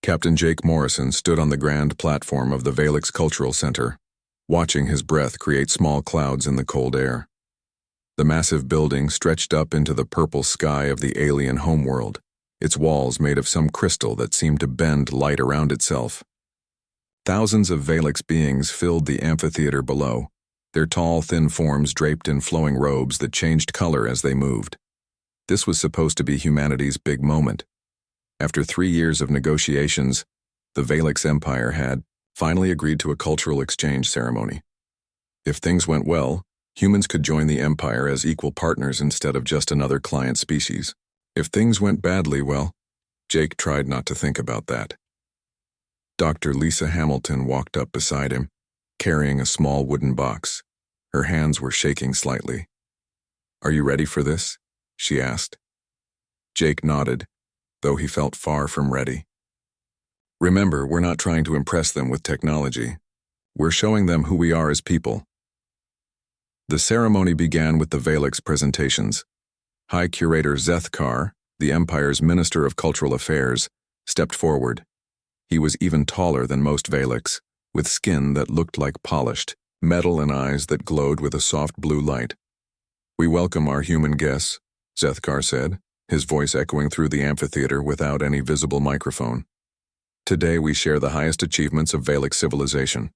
Captain Jake Morrison stood on the grand platform of the Valix Cultural Center, watching his breath create small clouds in the cold air. The massive building stretched up into the purple sky of the alien homeworld, its walls made of some crystal that seemed to bend light around itself. Thousands of Valix beings filled the amphitheater below, their tall, thin forms draped in flowing robes that changed color as they moved. This was supposed to be humanity's big moment. After 3 years of negotiations, the Valix Empire had finally agreed to a cultural exchange ceremony. If things went well, humans could join the Empire as equal partners instead of just another client species. If things went badly, well, Jake tried not to think about that. Dr. Lisa Hamilton walked up beside him, carrying a small wooden box. Her hands were shaking slightly. "Are you ready for this?" she asked. Jake nodded, though he felt far from ready. "Remember, we're not trying to impress them with technology. We're showing them who we are as people." The ceremony began with the Valix presentations. High Curator Zethkar, the Empire's Minister of Cultural Affairs, stepped forward. He was even taller than most Valix, with skin that looked like polished metal and eyes that glowed with a soft blue light. "We welcome our human guests," Zethkar said, his voice echoing through the amphitheater without any visible microphone. "Today we share the highest achievements of Valix civilization."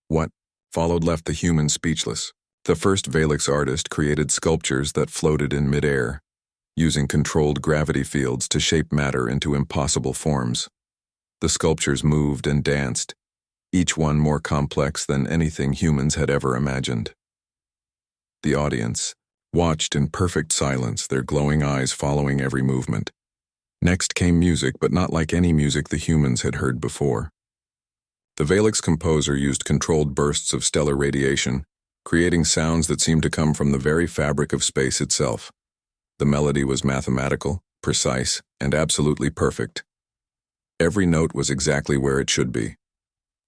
What followed left the humans speechless. The first Valix artist created sculptures that floated in midair, using controlled gravity fields to shape matter into impossible forms. The sculptures moved and danced, each one more complex than anything humans had ever imagined. The audience watched in perfect silence, their glowing eyes following every movement. Next came music, but not like any music the humans had heard before. The Valix composer used controlled bursts of stellar radiation, creating sounds that seemed to come from the very fabric of space itself. The melody was mathematical, precise, and absolutely perfect. Every note was exactly where it should be.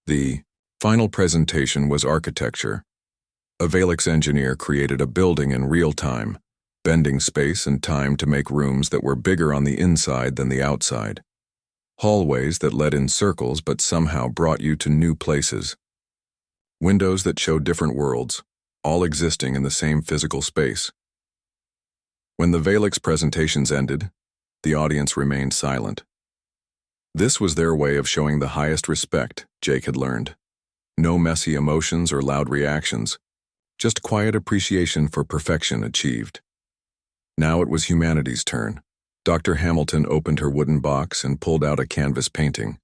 The final presentation was architecture. A Valix engineer created a building in real time, bending space and time to make rooms that were bigger on the inside than the outside. Hallways that led in circles but somehow brought you to new places. Windows that showed different worlds, all existing in the same physical space. When the Valix presentations ended, the audience remained silent. This was their way of showing the highest respect, Jake had learned. No messy emotions or loud reactions, just quiet appreciation for perfection achieved. Now it was humanity's turn. Dr. Hamilton opened her wooden box and pulled out a canvas painting.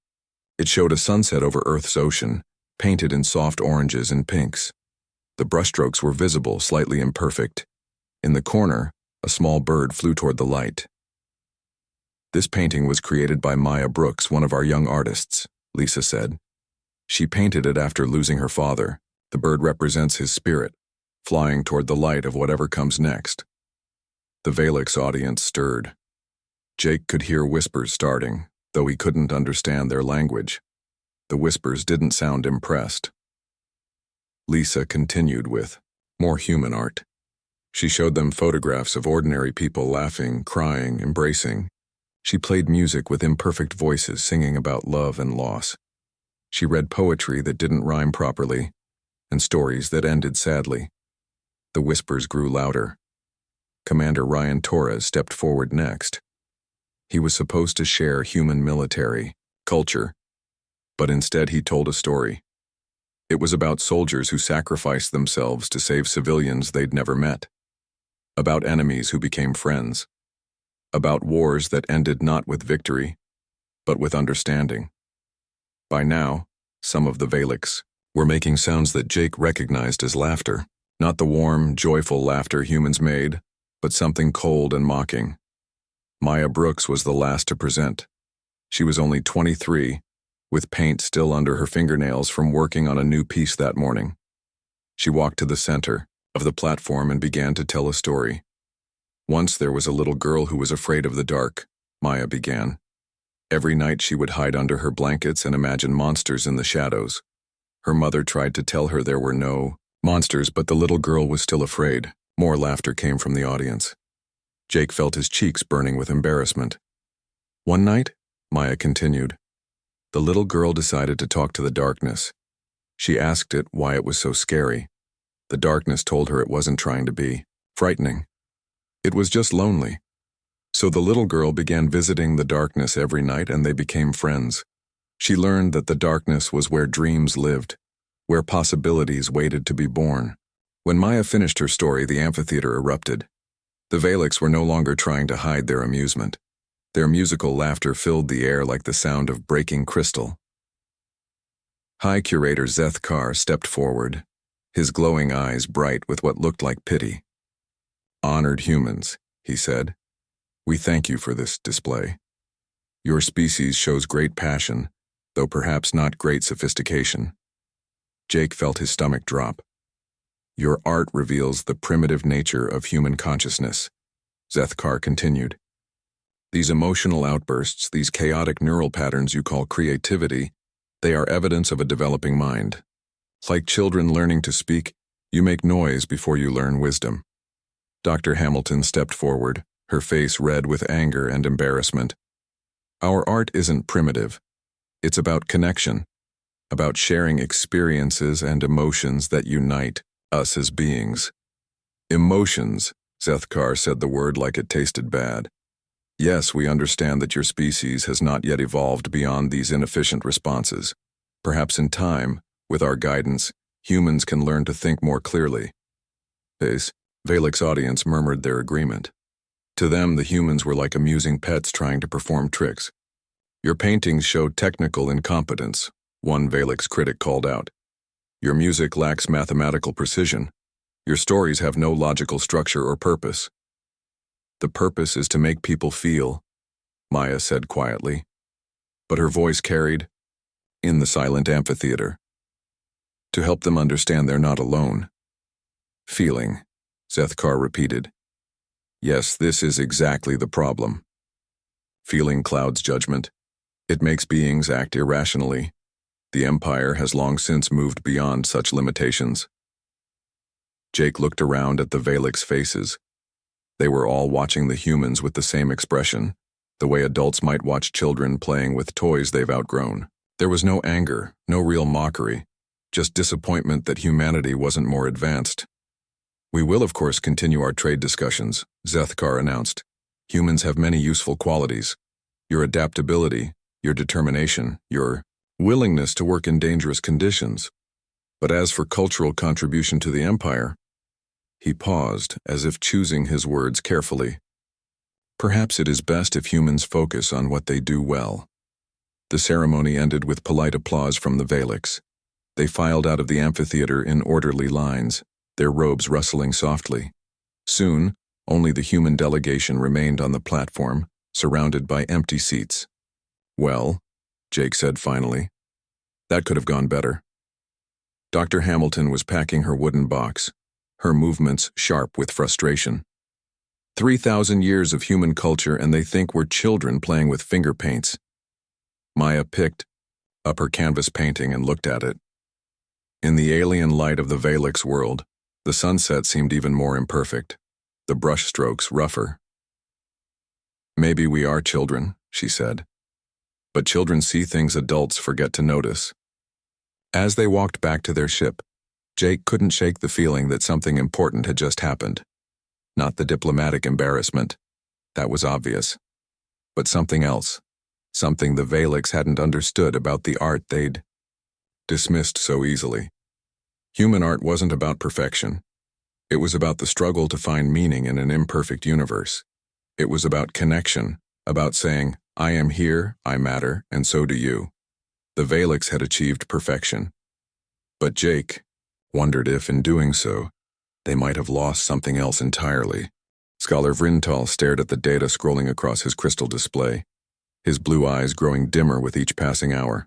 It showed a sunset over Earth's ocean, painted in soft oranges and pinks. The brushstrokes were visible, slightly imperfect. In the corner, a small bird flew toward the light. "This painting was created by Maya Brooks, one of our young artists," Lisa said. "She painted it after losing her father. The bird represents his spirit, flying toward the light of whatever comes next." The Valix audience stirred. Jake could hear whispers starting, though he couldn't understand their language. The whispers didn't sound impressed. Lisa continued with more human art. She showed them photographs of ordinary people laughing, crying, embracing. She played music with imperfect voices singing about love and loss. She read poetry that didn't rhyme properly, and stories that ended sadly. The whispers grew louder. Commander Ryan Torres stepped forward next. He was supposed to share human military culture, but instead he told a story. It was about soldiers who sacrificed themselves to save civilians they'd never met. About enemies who became friends. About wars that ended not with victory, but with understanding. By now, some of the Valix were making sounds that Jake recognized as laughter. Not the warm, joyful laughter humans made, but something cold and mocking. Maya Brooks was the last to present. She was only 23, with paint still under her fingernails from working on a new piece that morning. She walked to the center of the platform and began to tell a story. "Once there was a little girl who was afraid of the dark," Maya began. "Every night she would hide under her blankets and imagine monsters in the shadows. Her mother tried to tell her there were no monsters, but the little girl was still afraid." More laughter came from the audience. Jake felt his cheeks burning with embarrassment. "One night," Maya continued, The little girl decided to talk to the darkness. She asked it why it was so scary. The darkness told her it wasn't trying to be frightening. It was just lonely. So the little girl began visiting the darkness every night, and they became friends. She learned that the darkness was where dreams lived, where possibilities waited to be born. When Maya finished her story, the amphitheater erupted. The Valeks were no longer trying to hide their amusement. Their musical laughter filled the air like the sound of breaking crystal. High Curator Zeth Kar stepped forward, his glowing eyes bright with what looked like pity. "Honored humans," he said, "we thank you for this display. Your species shows great passion, though perhaps not great sophistication." Jake felt his stomach drop. "Your art reveals the primitive nature of human consciousness," Zeth Kar continued. "These emotional outbursts, these chaotic neural patterns you call creativity, they are evidence of a developing mind. Like children learning to speak, you make noise before you learn wisdom." Dr. Hamilton stepped forward, her face red with anger and embarrassment. "Our art isn't primitive. It's about connection, about sharing experiences and emotions that unite us as beings." "Emotions," Zeth Kar said the word like it tasted bad. "Yes, we understand that your species has not yet evolved beyond these inefficient responses. Perhaps in time, with our guidance, humans can learn to think more clearly." Valek's audience murmured their agreement. To them, the humans were like amusing pets trying to perform tricks. "Your paintings showed technical incompetence," one Valek's critic called out. "Your music lacks mathematical precision. Your stories have no logical structure or purpose." "The purpose is to make people feel," Maya said quietly. But her voice carried, in the silent amphitheater, "to help them understand they're not alone." "Feeling," Zeth Kar repeated. "Yes, this is exactly the problem. Feeling clouds judgment. It makes beings act irrationally. The Empire has long since moved beyond such limitations." Jake looked around at the Valek's faces. They were all watching the humans with the same expression, the way adults might watch children playing with toys they've outgrown. There was no anger, no real mockery, just disappointment that humanity wasn't more advanced. "We will, of course, continue our trade discussions," Zeth Kar announced. "Humans have many useful qualities. Your adaptability, your determination, your willingness to work in dangerous conditions. But as for cultural contribution to the Empire," he paused, as if choosing his words carefully. "Perhaps it is best if humans focus on what they do well." The ceremony ended with polite applause from the Valeks. They filed out of the amphitheater in orderly lines, their robes rustling softly. Soon, only the human delegation remained on the platform, surrounded by empty seats. "Well," Jake said finally, "that could have gone better." Dr. Hamilton was packing her wooden box, her movements sharp with frustration. 3,000 years of human culture, and they think we're children playing with finger paints. Maya picked up her canvas painting and looked at it. In the alien light of the Valek's world, the sunset seemed even more imperfect, the brushstrokes rougher. "Maybe we are children," she said. "But children see things adults forget to notice." As they walked back to their ship, Jake couldn't shake the feeling that something important had just happened. Not the diplomatic embarrassment. That was obvious. But something else. Something the Valeks hadn't understood about the art they'd dismissed so easily. Human art wasn't about perfection. It was about the struggle to find meaning in an imperfect universe. It was about connection, about saying, "I am here, I matter, and so do you." The Valeks had achieved perfection. But Jake wondered if, in doing so, they might have lost something else entirely. Scholar Vrintal stared at the data scrolling across his crystal display, his blue eyes growing dimmer with each passing hour.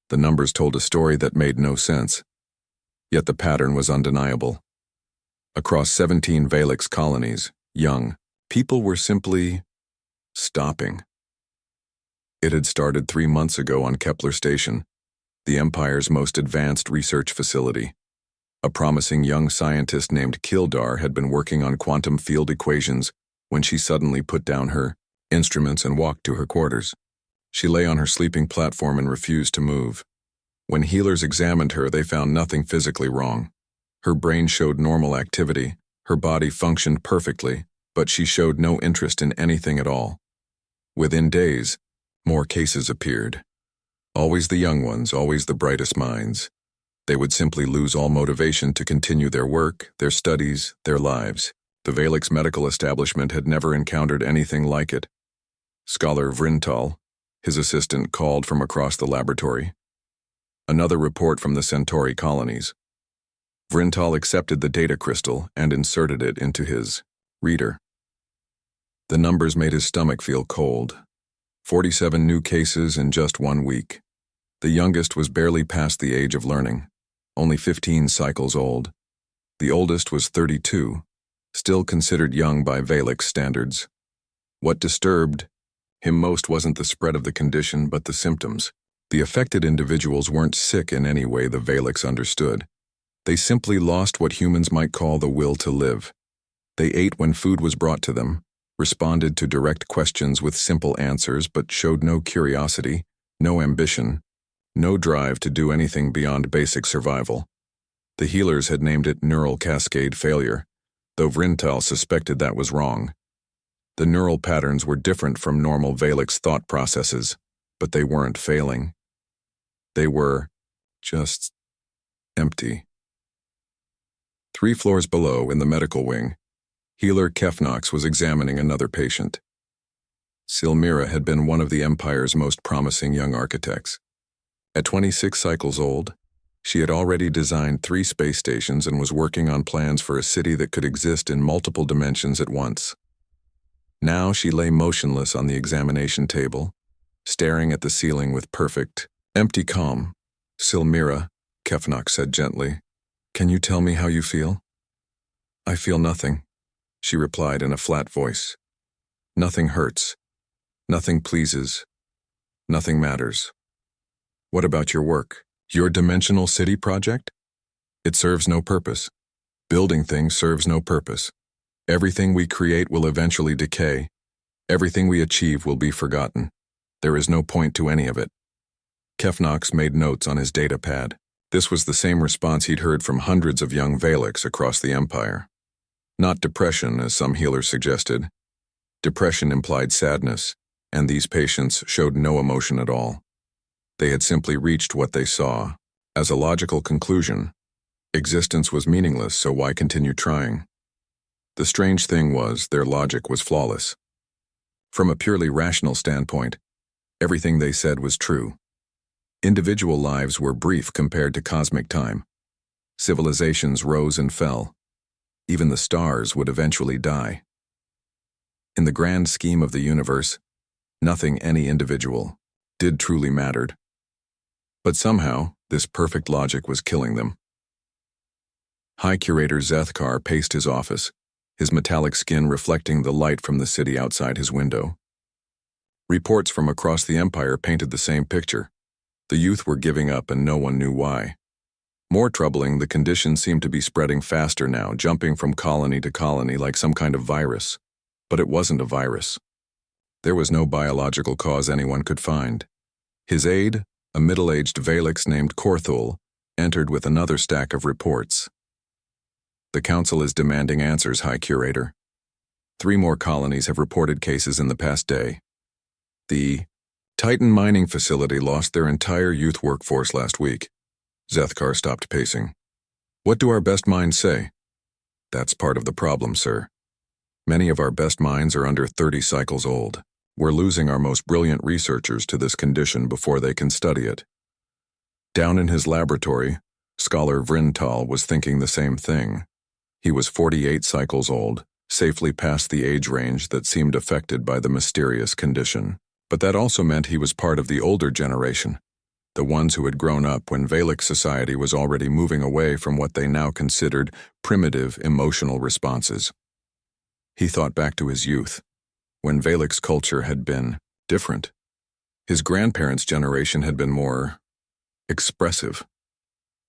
The numbers told a story that made no sense, yet the pattern was undeniable. Across 17 Valeks colonies, young, people were simply stopping. It had started 3 months ago on Kepler Station, the Empire's most advanced research facility. A promising young scientist named Kildar had been working on quantum field equations when she suddenly put down her instruments and walked to her quarters. She lay on her sleeping platform and refused to move. When healers examined her, they found nothing physically wrong. Her brain showed normal activity, her body functioned perfectly, but she showed no interest in anything at all. Within days, more cases appeared. Always the young ones, always the brightest minds. They would simply lose all motivation to continue their work, their studies, their lives. The Valix medical establishment had never encountered anything like it. Scholar Vrintal, his assistant, called from across the laboratory. Another report from the Centauri colonies. Vrintal accepted the data crystal and inserted it into his reader. The numbers made his stomach feel cold. 47 new cases in just 1 week. The youngest was barely past the age of learning, only 15 cycles old. The oldest was 32, still considered young by Valix standards. What disturbed him most wasn't the spread of the condition, but the symptoms. The affected individuals weren't sick in any way the Valix understood. They simply lost what humans might call the will to live. They ate when food was brought to them, responded to direct questions with simple answers, but showed no curiosity, no ambition, no drive to do anything beyond basic survival. The healers had named it neural cascade failure, though Vrintal suspected that was wrong. The neural patterns were different from normal Valix thought processes, but they weren't failing. They were just empty. 3 floors below, in the medical wing, healer Kefnox was examining another patient. Silmira had been one of the Empire's most promising young architects. At 26 cycles old, she had already designed 3 space stations and was working on plans for a city that could exist in multiple dimensions at once. Now she lay motionless on the examination table, staring at the ceiling with perfect, empty calm. Silmira, Kefnox said gently, "Can you tell me how you feel?" "I feel nothing," she replied in a flat voice. "Nothing hurts. Nothing pleases. Nothing matters." "What about your work? Your dimensional city project?" "It serves no purpose. Building things serves no purpose. Everything we create will eventually decay. Everything we achieve will be forgotten. There is no point to any of it." Kefnox made notes on his data pad. This was the same response he'd heard from hundreds of young Valix across the Empire. Not depression, as some healers suggested. Depression implied sadness, and these patients showed no emotion at all. They had simply reached what they saw. As a logical conclusion, existence was meaningless, so why continue trying? The strange thing was, their logic was flawless. From a purely rational standpoint, everything they said was true. Individual lives were brief compared to cosmic time. Civilizations rose and fell. Even the stars would eventually die. In the grand scheme of the universe, nothing any individual did truly mattered. But somehow, this perfect logic was killing them. High Curator Zethkar paced his office, his metallic skin reflecting the light from the city outside his window. Reports from across the Empire painted the same picture. The youth were giving up and no one knew why. More troubling, the condition seemed to be spreading faster now, jumping from colony to colony like some kind of virus. But it wasn't a virus. There was no biological cause anyone could find. His aide, a middle-aged Valix named Korthul, entered with another stack of reports. "The Council is demanding answers, High Curator. 3 more colonies have reported cases in the past day. The Titan mining facility lost their entire youth workforce last week." Zethkar stopped pacing. "What do our best minds say?" "That's part of the problem, sir. Many of our best minds are under 30 cycles old. We're losing our most brilliant researchers to this condition before they can study it." Down in his laboratory, Scholar Vrintal was thinking the same thing. He was 48 cycles old, safely past the age range that seemed affected by the mysterious condition. But that also meant he was part of the older generation, the ones who had grown up when Valix society was already moving away from what they now considered primitive emotional responses. He thought back to his youth, when Valix culture had been different. His grandparents' generation had been more expressive.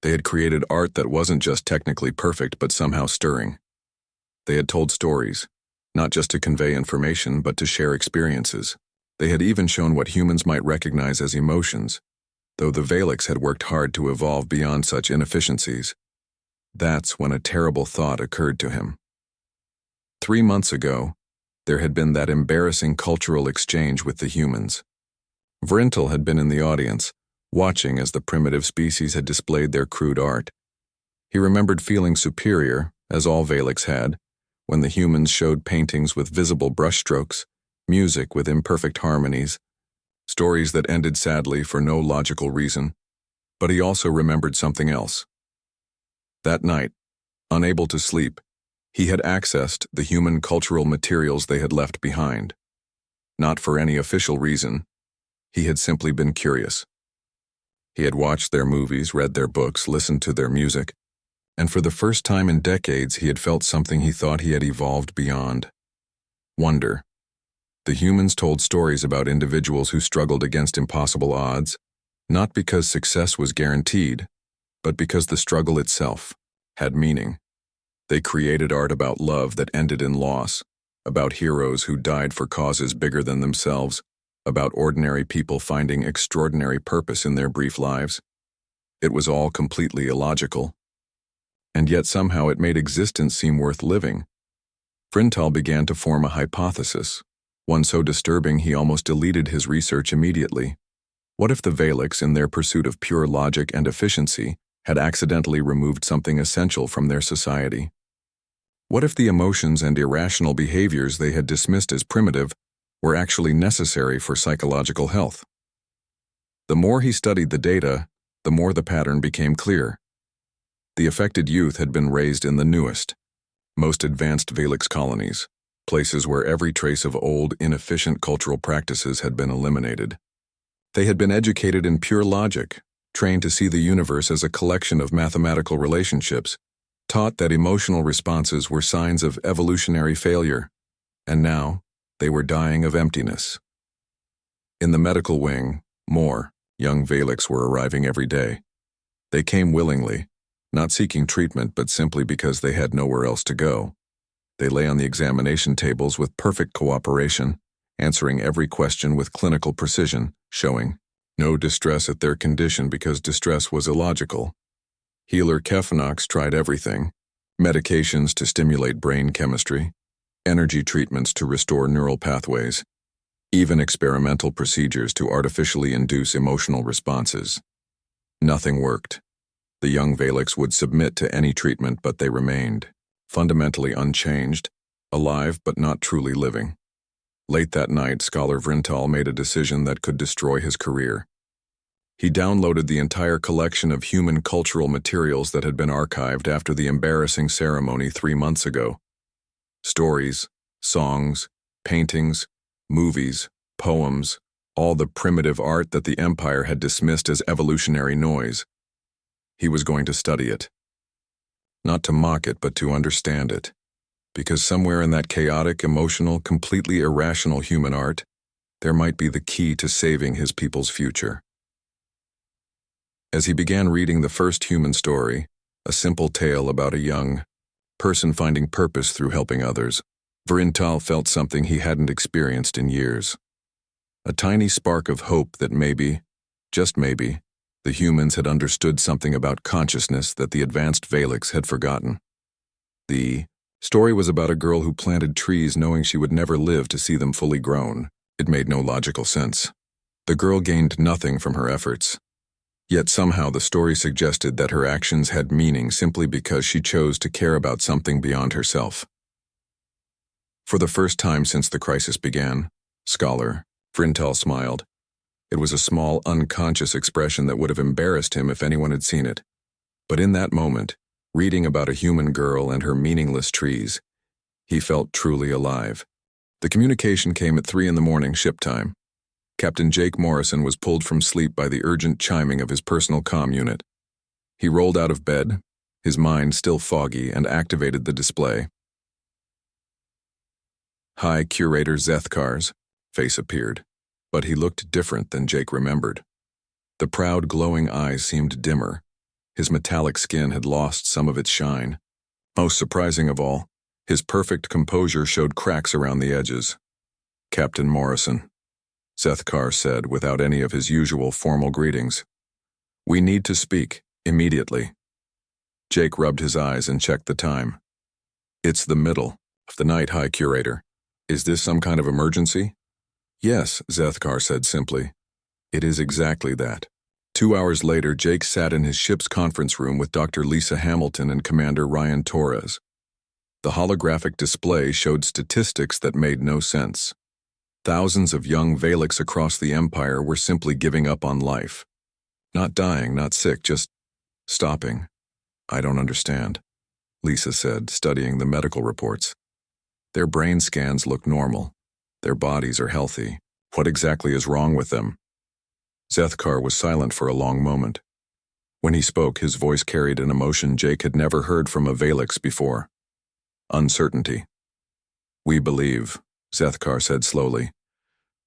They had created art that wasn't just technically perfect but somehow stirring. They had told stories, not just to convey information but to share experiences. They had even shown what humans might recognize as emotions, though the Valix had worked hard to evolve beyond such inefficiencies. That's when a terrible thought occurred to him. 3 months ago, there had been that embarrassing cultural exchange with the humans. Vrintel had been in the audience, watching as the primitive species had displayed their crude art. He remembered feeling superior, as all Valix had, when the humans showed paintings with visible brushstrokes, music with imperfect harmonies, stories that ended sadly for no logical reason. But he also remembered something else. That night, unable to sleep, he had accessed the human cultural materials they had left behind. Not for any official reason. He had simply been curious. He had watched their movies, read their books, listened to their music, and for the first time in decades he had felt something he thought he had evolved beyond. Wonder. The humans told stories about individuals who struggled against impossible odds, not because success was guaranteed, but because the struggle itself had meaning. They created art about love that ended in loss, about heroes who died for causes bigger than themselves, about ordinary people finding extraordinary purpose in their brief lives. It was all completely illogical. And yet somehow it made existence seem worth living. Vrintel began to form a hypothesis, one so disturbing he almost deleted his research immediately. What if the Valix, in their pursuit of pure logic and efficiency, had accidentally removed something essential from their society? What if the emotions and irrational behaviors they had dismissed as primitive were actually necessary for psychological health? The more he studied the data, the more the pattern became clear. The affected youth had been raised in the newest, most advanced Valix colonies, places where every trace of old, inefficient cultural practices had been eliminated. They had been educated in pure logic, trained to see the universe as a collection of mathematical relationships, taught that emotional responses were signs of evolutionary failure, and now they were dying of emptiness. In the medical wing, more young Valix were arriving every day. They came willingly, not seeking treatment but simply because they had nowhere else to go. They lay on the examination tables with perfect cooperation, answering every question with clinical precision, showing no distress at their condition because distress was illogical. Healer Kefnox tried everything: medications to stimulate brain chemistry, energy treatments to restore neural pathways, even experimental procedures to artificially induce emotional responses. Nothing worked. The young Valix would submit to any treatment, but they remained, fundamentally unchanged, alive but not truly living. Late that night, Scholar Vrintel made a decision that could destroy his career. He downloaded the entire collection of human cultural materials that had been archived after the embarrassing ceremony 3 months ago. Stories, songs, paintings, movies, poems, all the primitive art that the Empire had dismissed as evolutionary noise. He was going to study it. Not to mock it, but to understand it. Because somewhere in that chaotic, emotional, completely irrational human art, there might be the key to saving his people's future. As he began reading the first human story, a simple tale about a young person finding purpose through helping others, Vrintel felt something he hadn't experienced in years. A tiny spark of hope that maybe, just maybe, the humans had understood something about consciousness that the advanced Valix had forgotten. The story was about a girl who planted trees knowing she would never live to see them fully grown. It made no logical sense. The girl gained nothing from her efforts. Yet somehow the story suggested that her actions had meaning simply because she chose to care about something beyond herself. For the first time since the crisis began, Scholar Vrintel smiled. It was a small, unconscious expression that would have embarrassed him if anyone had seen it. But in that moment, reading about a human girl and her meaningless trees, he felt truly alive. The communication came at 3 a.m. ship time. Captain Jake Morrison was pulled from sleep by the urgent chiming of his personal comm unit. He rolled out of bed, his mind still foggy, and activated the display. Hi, Curator Zethkar's face appeared, but he looked different than Jake remembered. The proud, glowing eyes seemed dimmer. His metallic skin had lost some of its shine. Most surprising of all, his perfect composure showed cracks around the edges. Captain Morrison. Zethkar said without any of his usual formal greetings. We need to speak, immediately. Jake rubbed his eyes and checked the time. It's the middle of the night, High Curator. Is this some kind of emergency? Yes, Zethkar said simply. It is exactly that. 2 hours later, Jake sat in his ship's conference room with Dr. Lisa Hamilton and Commander Ryan Torres. The holographic display showed statistics that made no sense. Thousands of young Valix across the Empire were simply giving up on life. Not dying, not sick, just stopping. I don't understand, Lisa said, studying the medical reports. Their brain scans look normal. Their bodies are healthy. What exactly is wrong with them? Zethkar was silent for a long moment. When he spoke, his voice carried an emotion Jake had never heard from a Valix before. Uncertainty. We believe, Zethkar said slowly,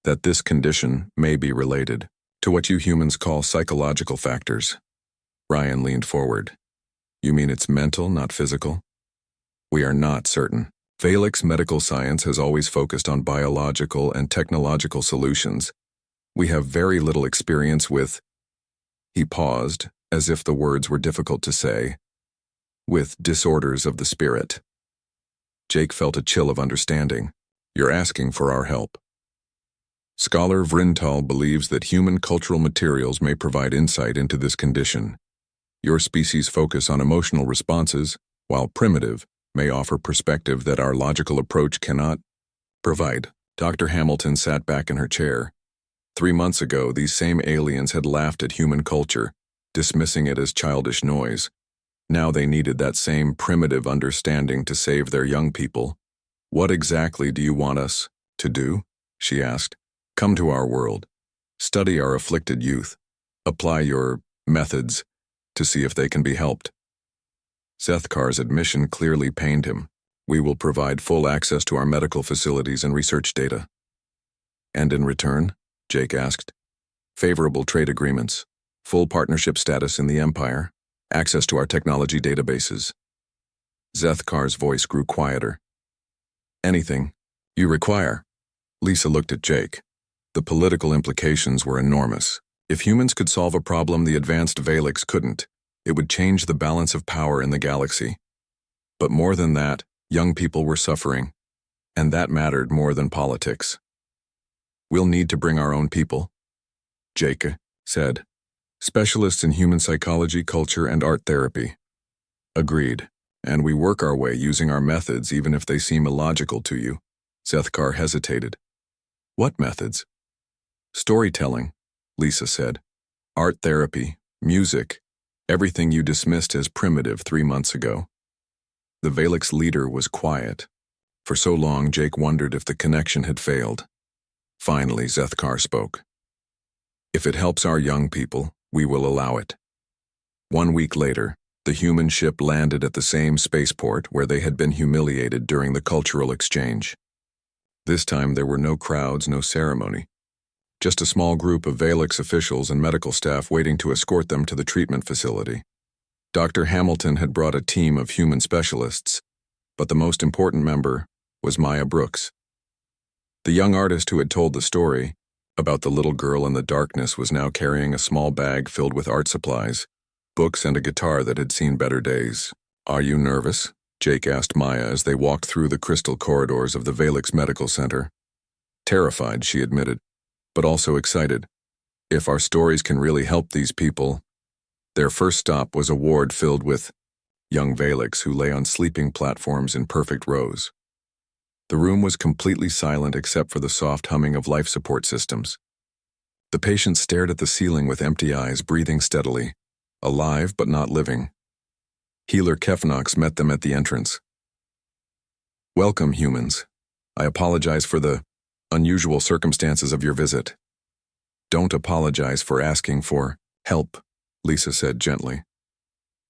that this condition may be related to what you humans call psychological factors. Ryan leaned forward. You mean it's mental, not physical? We are not certain. Valix medical science has always focused on biological and technological solutions. We have very little experience with... He paused, as if the words were difficult to say. With disorders of the spirit. Jake felt a chill of understanding. You're asking for our help. Scholar Vrintal believes that human cultural materials may provide insight into this condition. Your species' focus on emotional responses, while primitive, may offer perspective that our logical approach cannot provide. Dr. Hamilton sat back in her chair. 3 months ago, these same aliens had laughed at human culture, dismissing it as childish noise. Now they needed that same primitive understanding to save their young people. What exactly do you want us to do? She asked. Come to our world. Study our afflicted youth. Apply your methods to see if they can be helped. Zethkar's admission clearly pained him. We will provide full access to our medical facilities and research data. And in return, Jake asked, favorable trade agreements, full partnership status in the Empire, access to our technology databases. Zethkar's voice grew quieter. Anything you require. Lisa looked at Jake. The political implications were enormous. If humans could solve a problem the advanced Valix couldn't, it would change the balance of power in the galaxy. But more than that, young people were suffering, and that mattered more than politics. We'll need to bring our own people, Jake said. Specialists in human psychology, culture, and art therapy. Agreed. And we work our way using our methods even if they seem illogical to you. Zethkar hesitated. What methods? Storytelling, Lisa said. Art therapy, music, everything you dismissed as primitive 3 months ago. The Valix leader was quiet. For so long, Jake wondered if the connection had failed. Finally, Zethkar spoke. If it helps our young people, we will allow it. 1 week later, the human ship landed at the same spaceport where they had been humiliated during the cultural exchange. This time there were no crowds, no ceremony. Just a small group of Valix officials and medical staff waiting to escort them to the treatment facility. Dr. Hamilton had brought a team of human specialists, but the most important member was Maya Brooks. The young artist who had told the story about the little girl in the darkness was now carrying a small bag filled with art supplies, books, and a guitar that had seen better days. Are you nervous? Jake asked Maya as they walked through the crystal corridors of the Valix Medical Center. Terrified, she admitted, but also excited. If our stories can really help these people. Their first stop was a ward filled with young Valix who lay on sleeping platforms in perfect rows. The room was completely silent except for the soft humming of life support systems. The patients stared at the ceiling with empty eyes, breathing steadily, alive but not living. Healer Kefnox met them at the entrance. Welcome, humans. I apologize for the unusual circumstances of your visit. Don't apologize for asking for help, Lisa said gently.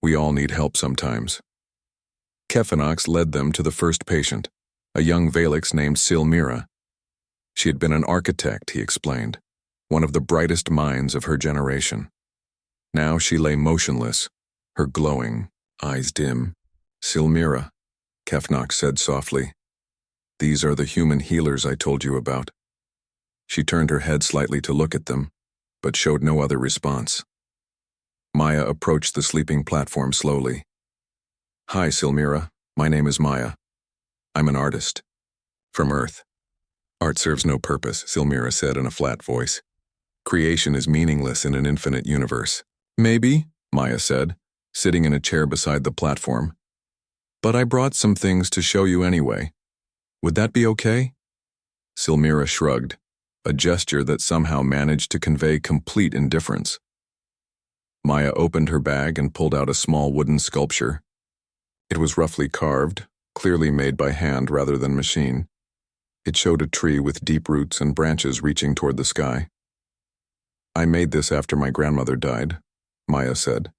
We all need help sometimes. Kefnox led them to the first patient, a young Valix named Silmira. She had been an architect, he explained, one of the brightest minds of her generation. Now she lay motionless, her glowing eyes dim. Silmira, Kefnox said softly. These are the human healers I told you about. She turned her head slightly to look at them, but showed no other response. Maya approached the sleeping platform slowly. "Hi, Silmira. My name is Maya. I'm an artist. From Earth." "Art serves no purpose," Silmira said in a flat voice. "Creation is meaningless in an infinite universe." "Maybe," Maya said, sitting in a chair beside the platform. "But I brought some things to show you anyway. Would that be okay?" Silmira shrugged, a gesture that somehow managed to convey complete indifference. Maya opened her bag and pulled out a small wooden sculpture. It was roughly carved, clearly made by hand rather than machine. It showed a tree with deep roots and branches reaching toward the sky. "I made this after my grandmother died," Maya said.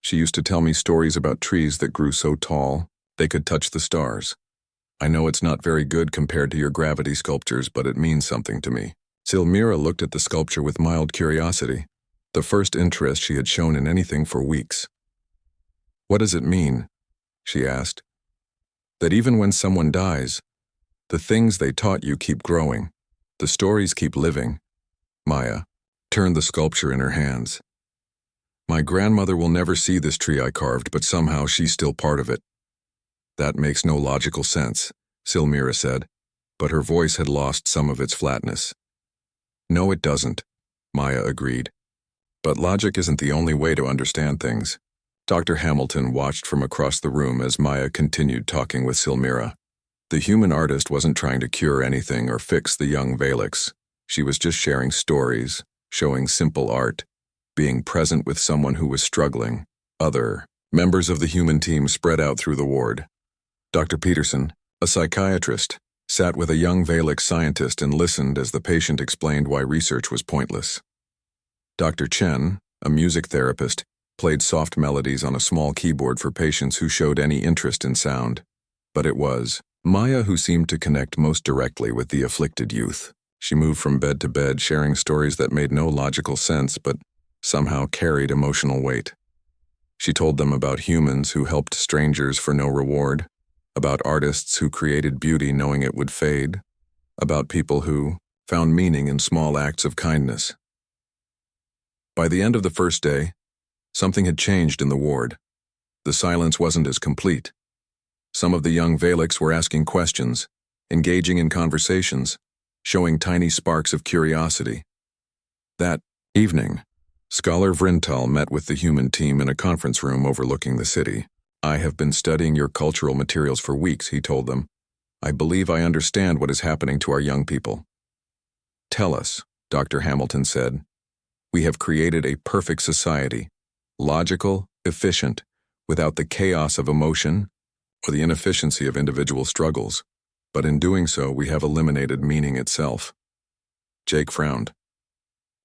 "She used to tell me stories about trees that grew so tall they could touch the stars. I know it's not very good compared to your gravity sculptures, but it means something to me." Silmira looked at the sculpture with mild curiosity, the first interest she had shown in anything for weeks. "What does it mean?" she asked. "That even when someone dies, the things they taught you keep growing, the stories keep living." Maya turned the sculpture in her hands. "My grandmother will never see this tree I carved, but somehow she's still part of it." "That makes no logical sense," Silmira said, but her voice had lost some of its flatness. "No, it doesn't," Maya agreed. "But logic isn't the only way to understand things." Dr. Hamilton watched from across the room as Maya continued talking with Silmira. The human artist wasn't trying to cure anything or fix the young Valix. She was just sharing stories, showing simple art, being present with someone who was struggling. Other members of the human team spread out through the ward. Dr. Peterson, a psychiatrist, sat with a young Valix scientist and listened as the patient explained why research was pointless. Dr. Chen, a music therapist, played soft melodies on a small keyboard for patients who showed any interest in sound. But it was Maya who seemed to connect most directly with the afflicted youth. She moved from bed to bed, sharing stories that made no logical sense but somehow carried emotional weight. She told them about humans who helped strangers for no reward, about artists who created beauty knowing it would fade, about people who found meaning in small acts of kindness. By the end of the first day, something had changed in the ward. The silence wasn't as complete. Some of the young Valix were asking questions, engaging in conversations, showing tiny sparks of curiosity. That evening, Scholar Vrintal met with the human team in a conference room overlooking the city. "I have been studying your cultural materials for weeks," he told them. "I believe I understand what is happening to our young people." "Tell us," Dr. Hamilton said. "We have created a perfect society, logical, efficient, without the chaos of emotion or the inefficiency of individual struggles. But in doing so, we have eliminated meaning itself." Jake frowned.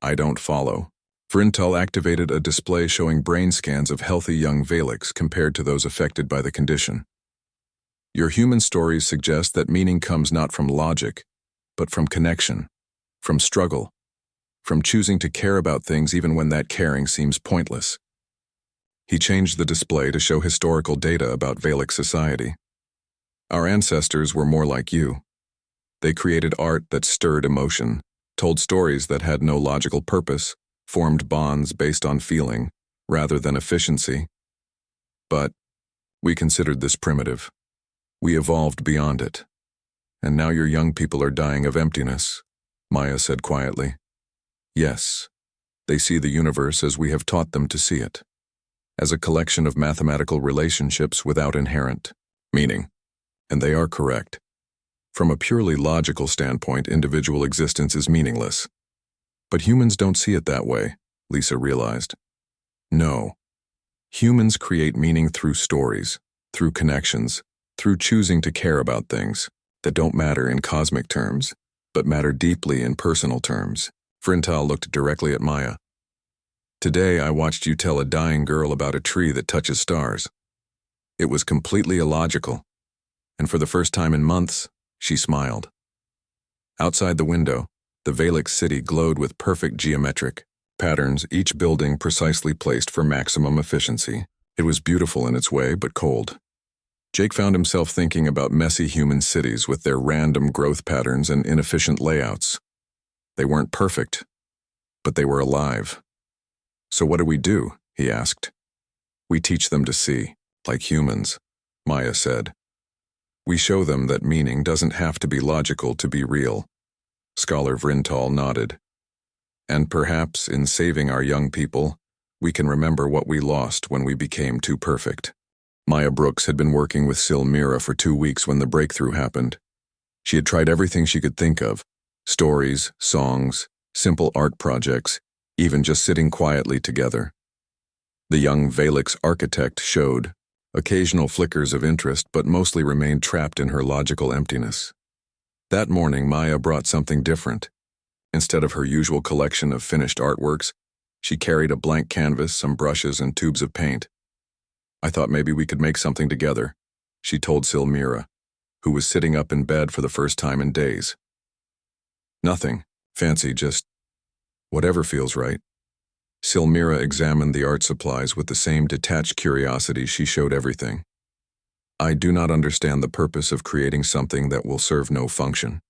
"I don't follow." Vrintal activated a display showing brain scans of healthy young Valix compared to those affected by the condition. "Your human stories suggest that meaning comes not from logic, but from connection, from struggle, from choosing to care about things even when that caring seems pointless." He changed the display to show historical data about Valix society. "Our ancestors were more like you. They created art that stirred emotion, told stories that had no logical purpose, formed bonds based on feeling rather than efficiency. But we considered this primitive. We evolved beyond it. And now your young people are dying of emptiness," Maya said quietly. "Yes, they see the universe as we have taught them to see it, as a collection of mathematical relationships without inherent meaning. And they are correct. From a purely logical standpoint, individual existence is meaningless. But humans don't see it that way," Lisa realized. "No. Humans create meaning through stories, through connections, through choosing to care about things that don't matter in cosmic terms, but matter deeply in personal terms." Vrintal looked directly at Maya. "Today I watched you tell a dying girl about a tree that touches stars. It was completely illogical, and for the first time in months, she smiled." Outside the window, the Valix city glowed with perfect geometric patterns, each building precisely placed for maximum efficiency. It was beautiful in its way, but cold. Jake found himself thinking about messy human cities with their random growth patterns and inefficient layouts. They weren't perfect, but they were alive. So what do? He asked. We teach them to see, like humans, Maya said. We show them that meaning doesn't have to be logical to be real. Scholar Vrintal nodded. And perhaps, in saving our young people, we can remember what we lost when we became too perfect. Maya Brooks had been working with Silmira for 2 weeks when the breakthrough happened. She had tried everything she could think of: stories, songs, simple art projects, even just sitting quietly together. The young Valix architect showed occasional flickers of interest, but mostly remained trapped in her logical emptiness. That morning, Maya brought something different. Instead of her usual collection of finished artworks, she carried a blank canvas, some brushes, and tubes of paint. I thought maybe we could make something together, she told Silmira, who was sitting up in bed for the first time in days. Nothing fancy, just whatever feels right. Silmira examined the art supplies with the same detached curiosity she showed everything. I do not understand the purpose of creating something that will serve no function.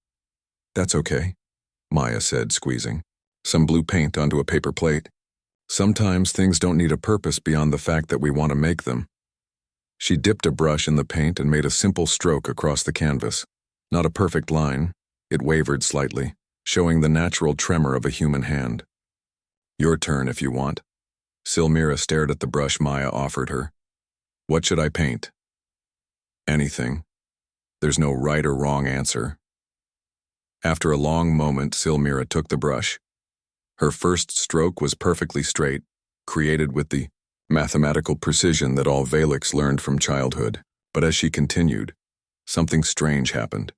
That's okay, Maya said, squeezing some blue paint onto a paper plate. Sometimes things don't need a purpose beyond the fact that we want to make them. She dipped a brush in the paint and made a simple stroke across the canvas. Not a perfect line. It wavered slightly, showing the natural tremor of a human hand. Your turn if you want. Silmira stared at the brush Maya offered her. What should I paint? Anything. There's no right or wrong answer. After a long moment, Silmira took the brush. Her first stroke was perfectly straight, created with the mathematical precision that all Valix learned from childhood. But as she continued, something strange happened.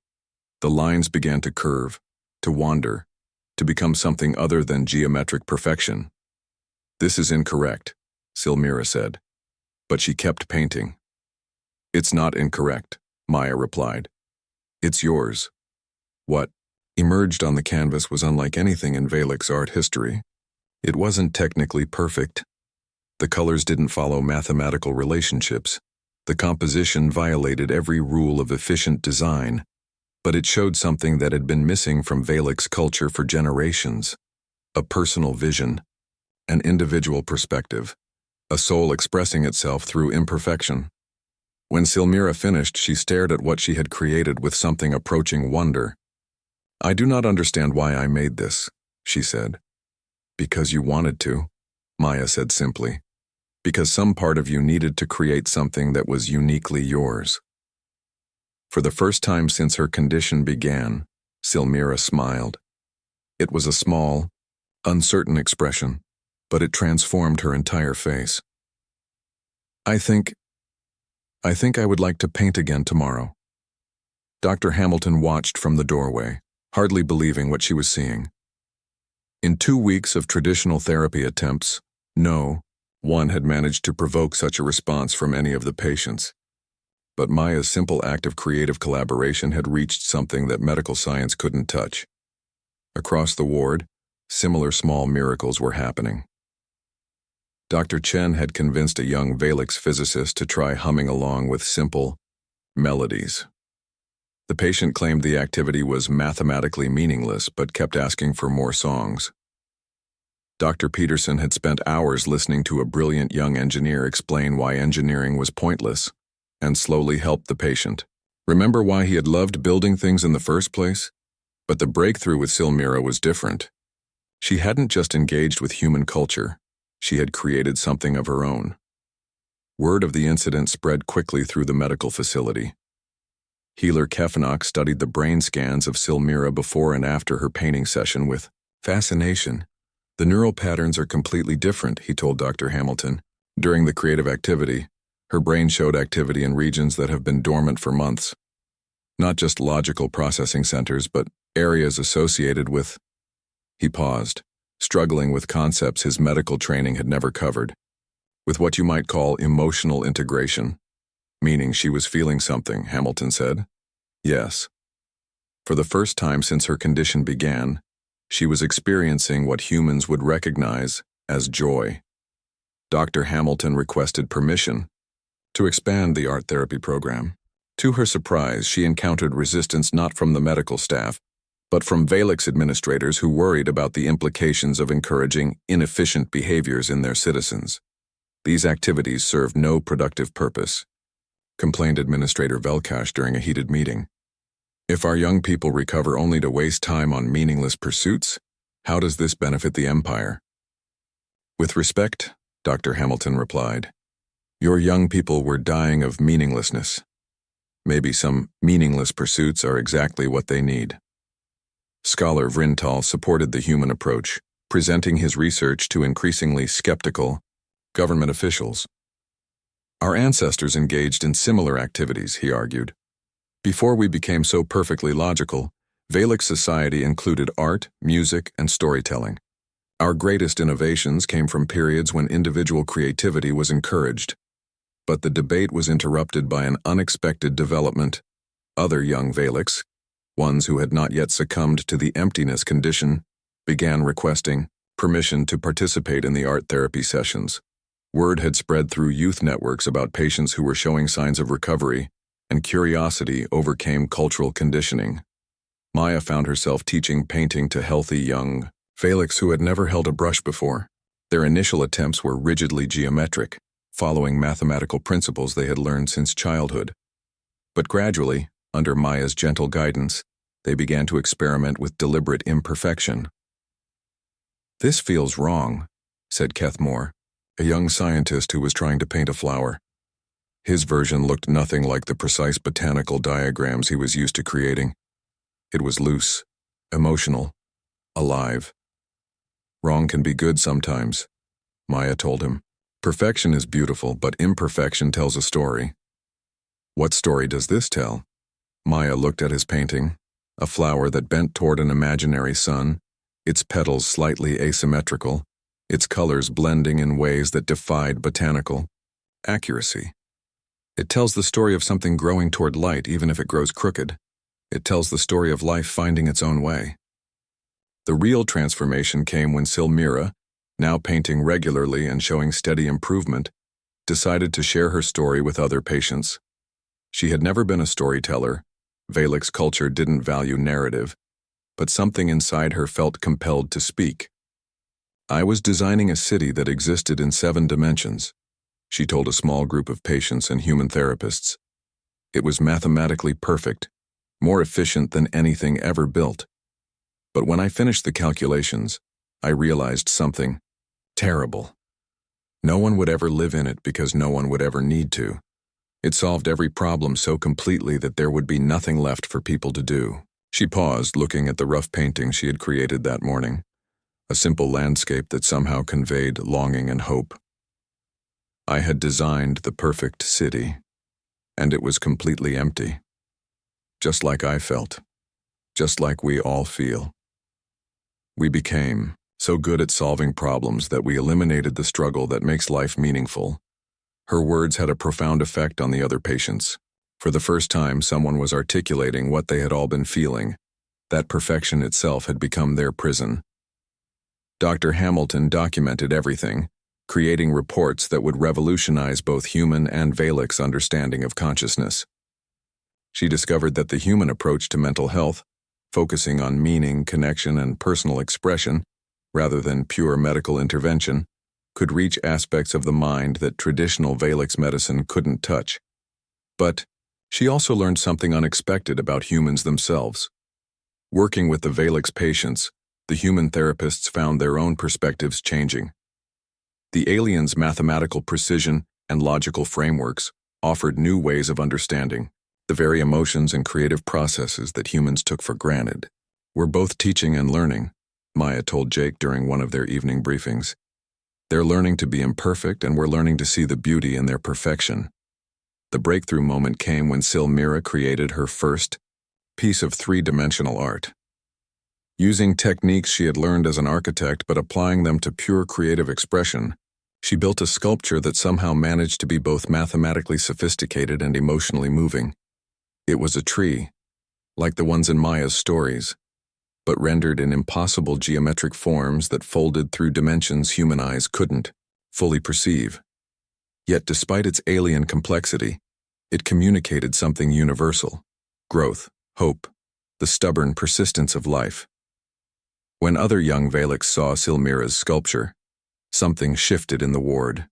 The lines began to curve, to wander, to become something other than geometric perfection. This is incorrect, Silmira said. But she kept painting. It's not incorrect, Maya replied. It's yours. What emerged on the canvas was unlike anything in Valix art history. It wasn't technically perfect. The colors didn't follow mathematical relationships. The composition violated every rule of efficient design. But it showed something that had been missing from Valix culture for generations: a personal vision, an individual perspective, a soul expressing itself through imperfection. When Silmira finished, she stared at what she had created with something approaching wonder. I do not understand why I made this, she said. Because you wanted to, Maya said simply. Because some part of you needed to create something that was uniquely yours. For the first time since her condition began, Silmira smiled. It was a small, uncertain expression, but it transformed her entire face. I think I would like to paint again tomorrow. Dr. Hamilton watched from the doorway, hardly believing what she was seeing. In 2 weeks of traditional therapy attempts, no one had managed to provoke such a response from any of the patients. But Maya's simple act of creative collaboration had reached something that medical science couldn't touch. Across the ward, similar small miracles were happening. Dr. Chen had convinced a young Valix physicist to try humming along with simple melodies. The patient claimed the activity was mathematically meaningless but kept asking for more songs. Dr. Peterson had spent hours listening to a brilliant young engineer explain why engineering was pointless, and slowly helped the patient remember why he had loved building things in the first place. But the breakthrough with Silmira was different. She hadn't just engaged with human culture, she had created something of her own. Word of the incident spread quickly through the medical facility. Healer Kefenok studied the brain scans of Silmira before and after her painting session with fascination. The neural patterns are completely different, he told Dr. Hamilton. During the creative activity, her brain showed activity in regions that have been dormant for months. Not just logical processing centers, but areas associated with... He paused, struggling with concepts his medical training had never covered. With what you might call emotional integration. Meaning she was feeling something, Hamilton said. Yes. For the first time since her condition began, she was experiencing what humans would recognize as joy. Dr. Hamilton requested permission to expand the art therapy program. To her surprise, she encountered resistance not from the medical staff, but from Valix administrators who worried about the implications of encouraging inefficient behaviors in their citizens. These activities serve no productive purpose, complained Administrator Velkash during a heated meeting. If our young people recover only to waste time on meaningless pursuits, how does this benefit the Empire? With respect, Dr. Hamilton replied, your young people were dying of meaninglessness. Maybe some meaningless pursuits are exactly what they need. Scholar Vrintal supported the human approach, presenting his research to increasingly skeptical government officials. Our ancestors engaged in similar activities, he argued. Before we became so perfectly logical, Valix society included art, music, and storytelling. Our greatest innovations came from periods when individual creativity was encouraged. But the debate was interrupted by an unexpected development. Other young Valix, ones who had not yet succumbed to the emptiness condition, began requesting permission to participate in the art therapy sessions. Word had spread through youth networks about patients who were showing signs of recovery, and curiosity overcame cultural conditioning. Maya found herself teaching painting to healthy young Valix who had never held a brush before. Their initial attempts were rigidly geometric, following mathematical principles they had learned since childhood. But gradually, under Maya's gentle guidance, they began to experiment with deliberate imperfection. This feels wrong, said Keth Moore, a young scientist who was trying to paint a flower. His version looked nothing like the precise botanical diagrams he was used to creating. It was loose, emotional, alive. Wrong can be good sometimes, Maya told him. Perfection is beautiful, but imperfection tells a story. What story does this tell? Maya looked at his painting, a flower that bent toward an imaginary sun, its petals slightly asymmetrical, its colors blending in ways that defied botanical accuracy. It tells the story of something growing toward light even if it grows crooked. It tells the story of life finding its own way. The real transformation came when Silmira, now painting regularly and showing steady improvement, decided to share her story with other patients. She had never been a storyteller. Valix culture didn't value narrative, but something inside her felt compelled to speak. I was designing a city that existed in 7 dimensions, she told a small group of patients and human therapists. It was mathematically perfect, more efficient than anything ever built. But when I finished the calculations, I realized something terrible. No one would ever live in it because no one would ever need to. It solved every problem so completely that there would be nothing left for people to do. She paused, looking at the rough painting she had created that morning, a simple landscape that somehow conveyed longing and hope. I had designed the perfect city, and it was completely empty. Just like I felt, just like we all feel. We became so good at solving problems that we eliminated the struggle that makes life meaningful. Her words had a profound effect on the other patients. For the first time, someone was articulating what they had all been feeling. That perfection itself had become their prison. Dr. Hamilton documented everything, creating reports that would revolutionize both human and Valix understanding of consciousness. She discovered that the human approach to mental health, focusing on meaning, connection, and personal expression, rather than pure medical intervention, could reach aspects of the mind that traditional Valix medicine couldn't touch. But she also learned something unexpected about humans themselves. Working with the Valix patients, the human therapists found their own perspectives changing. The aliens' mathematical precision and logical frameworks offered new ways of understanding. The very emotions and creative processes that humans took for granted. We're both teaching and learning, Maya told Jake during one of their evening briefings. They're learning to be imperfect, and we're learning to see the beauty in their perfection. The breakthrough moment came when Silmira created her first piece of 3-dimensional art. Using techniques she had learned as an architect but applying them to pure creative expression, she built a sculpture that somehow managed to be both mathematically sophisticated and emotionally moving. It was a tree, like the ones in Maya's stories, but rendered in impossible geometric forms that folded through dimensions human eyes couldn't fully perceive. Yet despite its alien complexity, it communicated something universal: growth, hope, the stubborn persistence of life. When other young Valeks saw Silmira's sculpture, something shifted in the ward.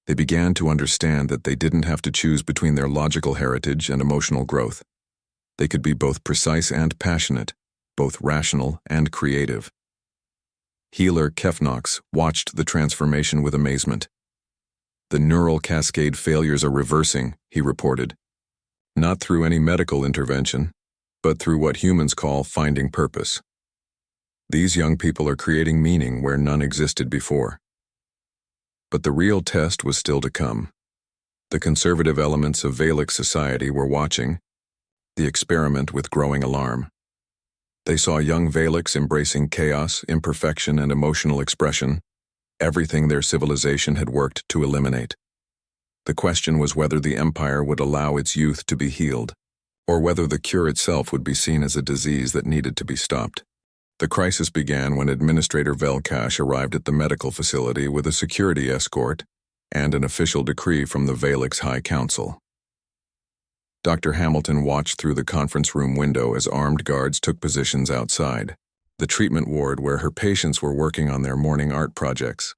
They began to understand that they didn't have to choose between their logical heritage and emotional growth. They could be both precise and passionate, both rational and creative. Healer Kefnox watched the transformation with amazement. The neural cascade failures are reversing, he reported. Not through any medical intervention, but through what humans call finding purpose. These young people are creating meaning where none existed before. But the real test was still to come. The conservative elements of Valek society were watching the experiment with growing alarm. They saw young Valeks embracing chaos, imperfection, and emotional expression, everything their civilization had worked to eliminate. The question was whether the Empire would allow its youth to be healed, or whether the cure itself would be seen as a disease that needed to be stopped. The crisis began when Administrator Velkash arrived at the medical facility with a security escort and an official decree from the Valek's High Council. Dr. Hamilton watched through the conference room window as armed guards took positions outside, the treatment ward where her patients were working on their morning art projects.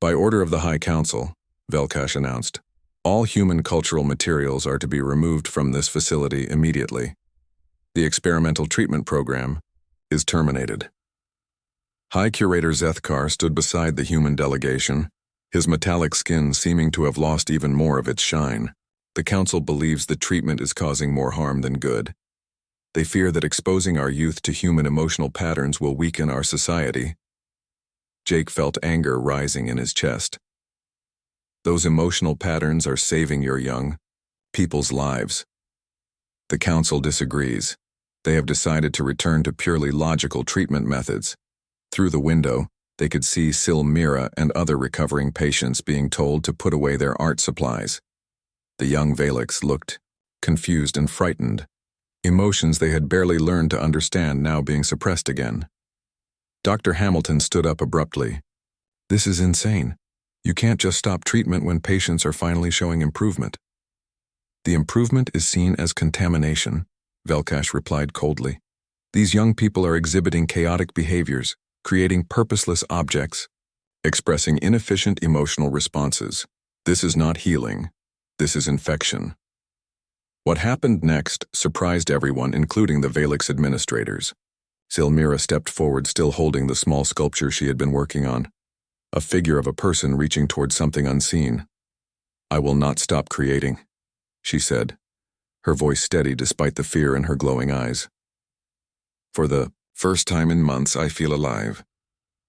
By order of the High Council, Velkash announced, all human cultural materials are to be removed from this facility immediately. The experimental treatment program is terminated. High Curator Zethkar stood beside the human delegation, his metallic skin seeming to have lost even more of its shine. The Council believes the treatment is causing more harm than good. They fear that exposing our youth to human emotional patterns will weaken our society. Jake felt anger rising in his chest. Those emotional patterns are saving your young people's lives. The Council disagrees. They have decided to return to purely logical treatment methods. Through the window, they could see Silmira and other recovering patients being told to put away their art supplies. The young Valeks looked confused and frightened, emotions they had barely learned to understand now being suppressed again. Dr. Hamilton stood up abruptly. This is insane. You can't just stop treatment when patients are finally showing improvement. The improvement is seen as contamination, Velkash replied coldly. These young people are exhibiting chaotic behaviors, creating purposeless objects, expressing inefficient emotional responses. This is not healing. This is infection. What happened next surprised everyone, including the Valek's administrators. Silmira stepped forward, still holding the small sculpture she had been working on, a figure of a person reaching toward something unseen. I will not stop creating, she said, her voice steady despite the fear in her glowing eyes. For the first time in months, I feel alive.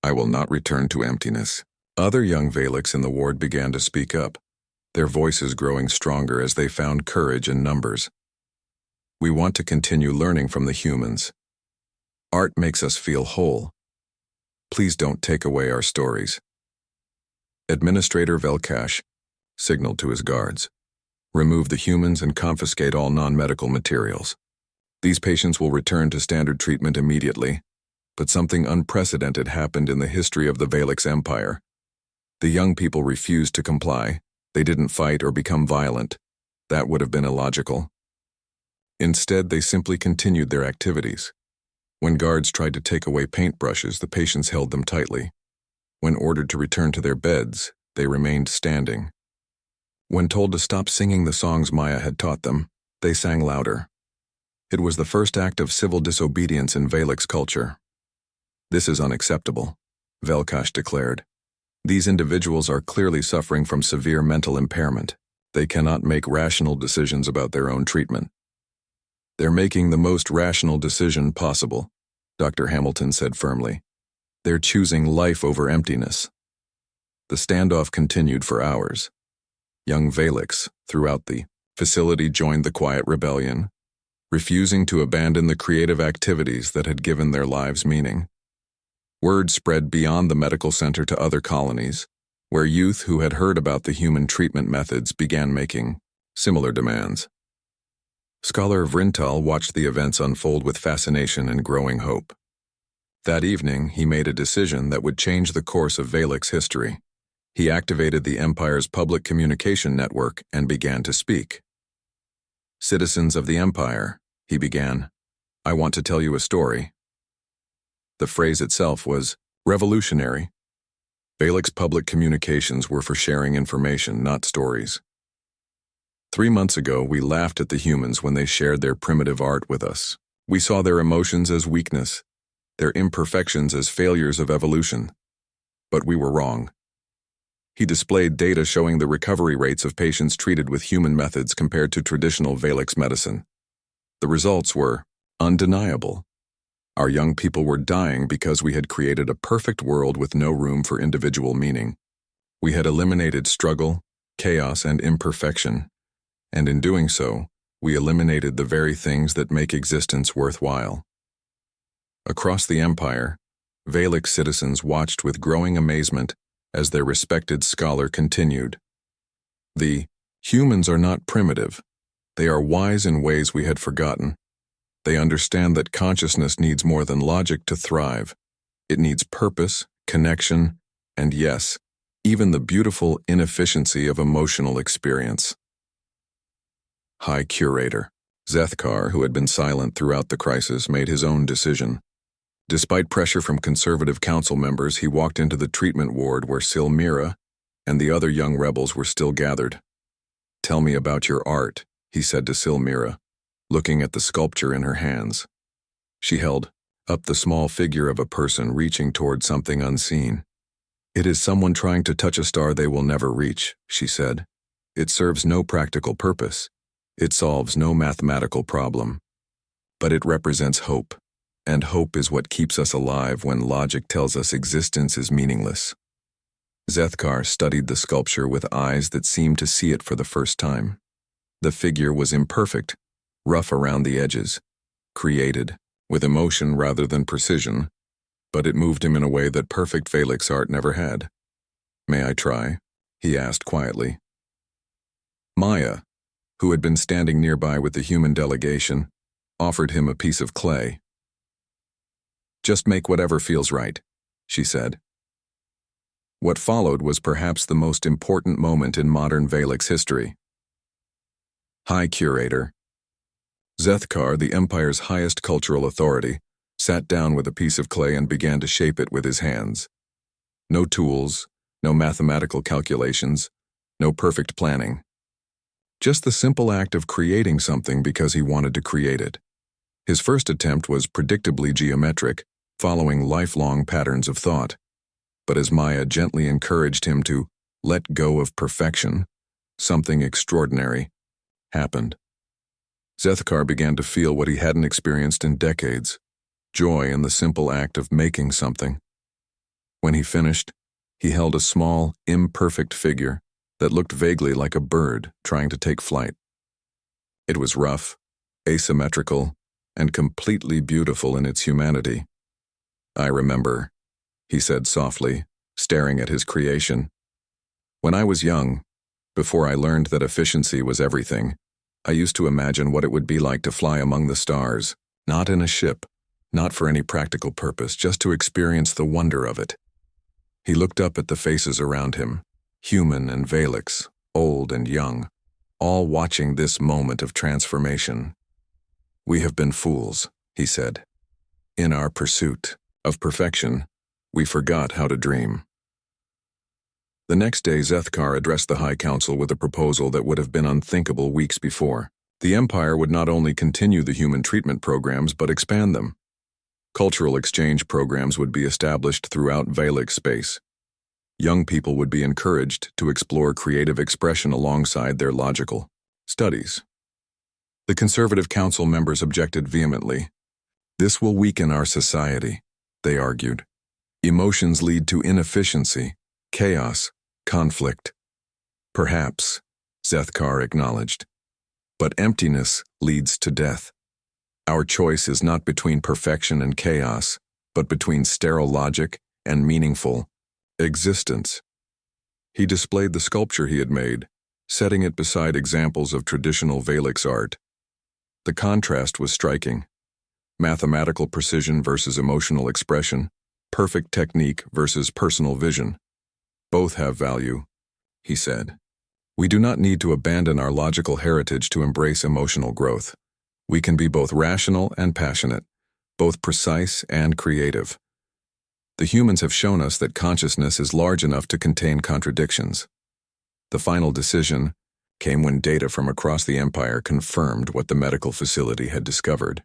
I will not return to emptiness. Other young Valeks in the ward began to speak up, their voices growing stronger as they found courage in numbers. We want to continue learning from the humans. Art makes us feel whole. Please don't take away our stories. Administrator Velkash signaled to his guards. Remove the humans and confiscate all non-medical materials. These patients will return to standard treatment immediately, but something unprecedented happened in the history of the Valek's Empire. The young people refused to comply. They didn't fight or become violent. That would have been illogical. Instead, they simply continued their activities. When guards tried to take away paintbrushes, the patients held them tightly. When ordered to return to their beds, they remained standing. When told to stop singing the songs Maya had taught them, they sang louder. It was the first act of civil disobedience in Valek's culture. This is unacceptable, Velkash declared. These individuals are clearly suffering from severe mental impairment. They cannot make rational decisions about their own treatment. They're making the most rational decision possible, Dr. Hamilton said firmly. They're choosing life over emptiness. The standoff continued for hours. Young Valeks throughout the facility joined the quiet rebellion, refusing to abandon the creative activities that had given their lives meaning. Word spread beyond the medical center to other colonies, where youth who had heard about the human treatment methods began making similar demands. Scholar Vrintal watched the events unfold with fascination and growing hope. That evening, he made a decision that would change the course of Valek's history. He activated the Empire's public communication network and began to speak. Citizens of the Empire, he began, I want to tell you a story. The phrase itself was revolutionary. Valek's public communications were for sharing information, not stories. 3 months ago, we laughed at the humans when they shared their primitive art with us. We saw their emotions as weakness, their imperfections as failures of evolution. But we were wrong. He displayed data showing the recovery rates of patients treated with human methods compared to traditional Valek's medicine. The results were undeniable. Our young people were dying because we had created a perfect world with no room for individual meaning. We had eliminated struggle, chaos, and imperfection, and in doing so, we eliminated the very things that make existence worthwhile. Across the empire, Valek citizens watched with growing amazement as their respected scholar continued. The humans are not primitive. They are wise in ways we had forgotten. They understand that consciousness needs more than logic to thrive. It needs purpose, connection, and yes, even the beautiful inefficiency of emotional experience. High Curator Zethkar, who had been silent throughout the crisis, made his own decision. Despite pressure from conservative council members, he walked into the treatment ward where Silmira and the other young rebels were still gathered. "Tell me about your art," he said to Silmira, looking at the sculpture in her hands. She held up the small figure of a person reaching toward something unseen. "It is someone trying to touch a star they will never reach," she said. "It serves no practical purpose. It solves no mathematical problem. But it represents hope, and hope is what keeps us alive when logic tells us existence is meaningless." Zethkar studied the sculpture with eyes that seemed to see it for the first time. The figure was imperfect, rough around the edges, created with emotion rather than precision, but it moved him in a way that perfect Valek's art never had. "May I try?" he asked quietly. Maya, who had been standing nearby with the human delegation, offered him a piece of clay. "Just make whatever feels right," she said. What followed was perhaps the most important moment in modern Valek's history. High Curator Zethkar, the Empire's highest cultural authority, sat down with a piece of clay and began to shape it with his hands. No tools, no mathematical calculations, no perfect planning. Just the simple act of creating something because he wanted to create it. His first attempt was predictably geometric, following lifelong patterns of thought. But as Maya gently encouraged him to let go of perfection, something extraordinary happened. Zethkar began to feel what he hadn't experienced in decades, joy in the simple act of making something. When he finished, he held a small, imperfect figure that looked vaguely like a bird trying to take flight. It was rough, asymmetrical, and completely beautiful in its humanity. "I remember," he said softly, staring at his creation. "When I was young, before I learned that efficiency was everything, I used to imagine what it would be like to fly among the stars, not in a ship, not for any practical purpose, just to experience the wonder of it." He looked up at the faces around him, human and Valek's, old and young, all watching this moment of transformation. "We have been fools," he said. "In our pursuit of perfection, we forgot how to dream." The next day, Zethkar addressed the High Council with a proposal that would have been unthinkable weeks before. The Empire would not only continue the human treatment programs but expand them. Cultural exchange programs would be established throughout Valek space. Young people would be encouraged to explore creative expression alongside their logical studies. The conservative council members objected vehemently. "This will weaken our society," they argued. "Emotions lead to inefficiency, chaos, conflict." "Perhaps," Zethkar acknowledged, "but emptiness leads to death. Our choice is not between perfection and chaos, but between sterile logic and meaningful existence." He displayed the sculpture he had made, setting it beside examples of traditional Valek's art. The contrast was striking. Mathematical precision versus emotional expression, perfect technique versus personal vision. "Both have value," he said. "We do not need to abandon our logical heritage to embrace emotional growth. We can be both rational and passionate, both precise and creative. The humans have shown us that consciousness is large enough to contain contradictions. The final decision came when data from across the Empire confirmed what the medical facility had discovered.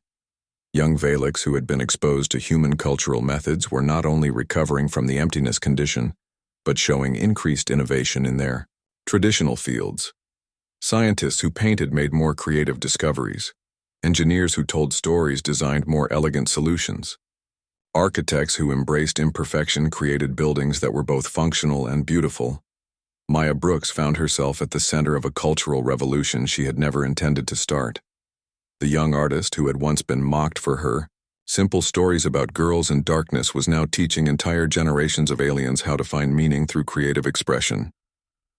Young Valix who had been exposed to human cultural methods were not only recovering from the emptiness condition, but showing increased innovation in their traditional fields. Scientists who painted made more creative discoveries. Engineers who told stories designed more elegant solutions. Architects who embraced imperfection created buildings that were both functional and beautiful. Maya Brooks found herself at the center of a cultural revolution she had never intended to start. The young artist who had once been mocked for her simple stories about girls and darkness was now teaching entire generations of aliens how to find meaning through creative expression.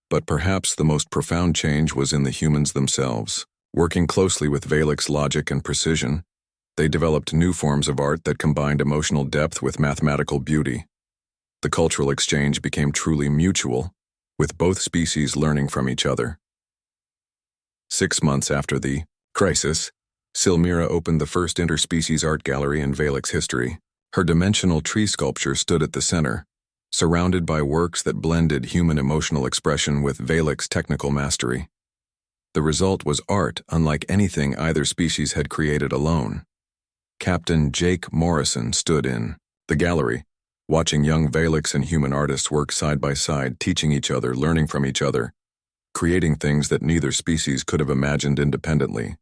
But perhaps the most profound change was in the humans themselves. Working closely with Valix's logic and precision, they developed new forms of art that combined emotional depth with mathematical beauty. The cultural exchange became truly mutual, with both species learning from each other. 6 months after the crisis, Silmira opened the first interspecies art gallery in Valix history. Her dimensional tree sculpture stood at the center, surrounded by works that blended human emotional expression with Valix's technical mastery. The result was art unlike anything either species had created alone. Captain Jake Morrison stood in the gallery, watching young Valix and human artists work side by side, teaching each other, learning from each other, creating things that neither species could have imagined independently.